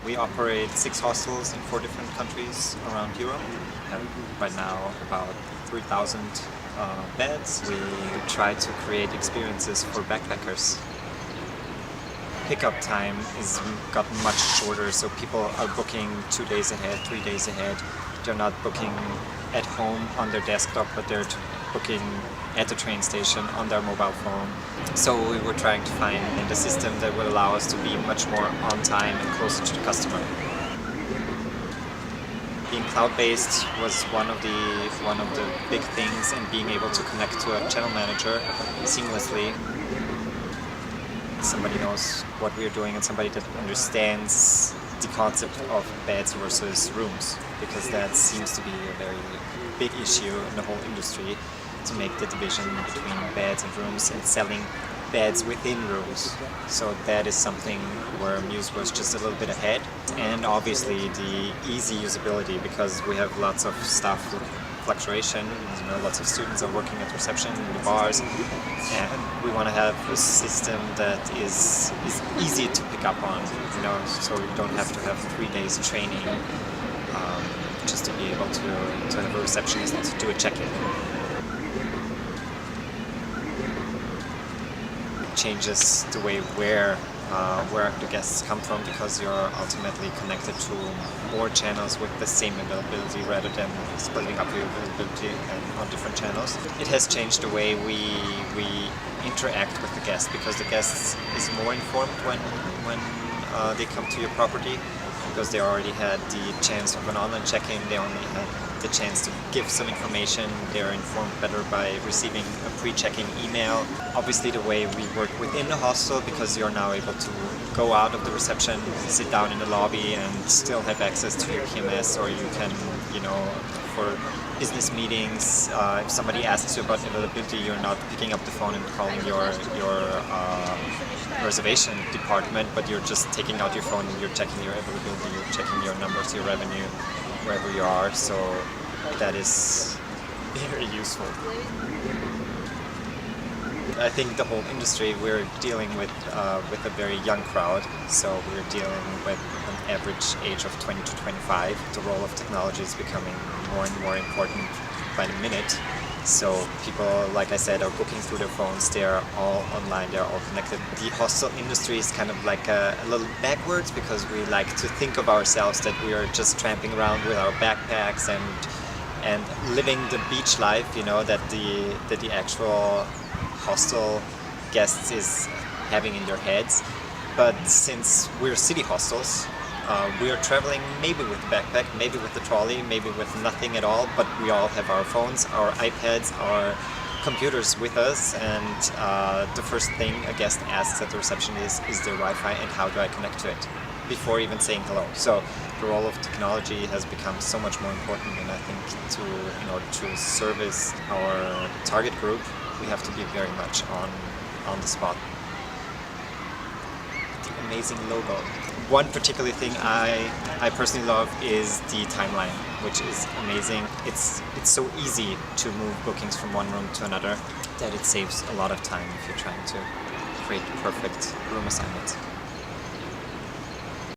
We operate 6 hostels in 4 different countries around Europe. We have right now about 3,000 beds. We try to create experiences for backpackers. Pickup time is gotten much shorter, so people are booking 2 days ahead, 3 days ahead. They're not booking at home on their desktop, but they're booking at the train station on their mobile phone. So we were trying to find a system that would allow us to be much more on time and closer to the customer. Being cloud-based was one of the big things, and being able to connect to a channel manager seamlessly. Somebody knows what we're doing and somebody that understands the concept of beds versus rooms, because that seems to be a very big issue in the whole industry, to make the division between beds and rooms and selling beds within rooms. So that is something where Mews was just a little bit ahead, and obviously the easy usability, because we have lots of staff fluctuation. Lots of students are working at reception in the bars, and we want to have a system that is easy to pick up on, so you don't have to have 3 days training just to be able to have a receptionist to do a check-in. It changes the way where the guests come from, because you're ultimately connected to more channels with the same availability rather than splitting up your availability on different channels. It has changed the way we interact with the guests, because the guests is more informed when they come to your property, because they already had the chance of an online check-in, they only had the chance to give some information, they're informed better by receiving a pre-check-in email. Obviously the way we work within the hostel, because you're now able to go out of the reception, sit down in the lobby and still have access to your PMS, or you can, for business meetings, if somebody asks you about availability, you're not picking up the phone and calling your reservation department, but you're just taking out your phone and you're checking your availability, you're checking your numbers, your revenue, wherever you are. So that is very useful. I think the whole industry, we're dealing with a very young crowd, so we're dealing with an average age of 20 to 25. The role of technology is becoming more and more important by the minute. So people, like I said, are booking through their phones, they're all online, they're all connected. The hostel industry is kind of like a little backwards, because we like to think of ourselves that we are just tramping around with our backpacks and living the beach life, that the actual hostel guests is having in their heads. But since we're city hostels, we are traveling maybe with the backpack, maybe with the trolley, maybe with nothing at all, but we all have our phones, our iPads, our computers with us, and the first thing a guest asks at the reception is there Wi-Fi and how do I connect to it, before even saying hello. So the role of technology has become so much more important, and I think in order to service our target group, we have to be very much on the spot. The amazing logo. One particular thing I personally love is the timeline, which is amazing. It's so easy to move bookings from one room to another that it saves a lot of time if you're trying to create the perfect room assignment.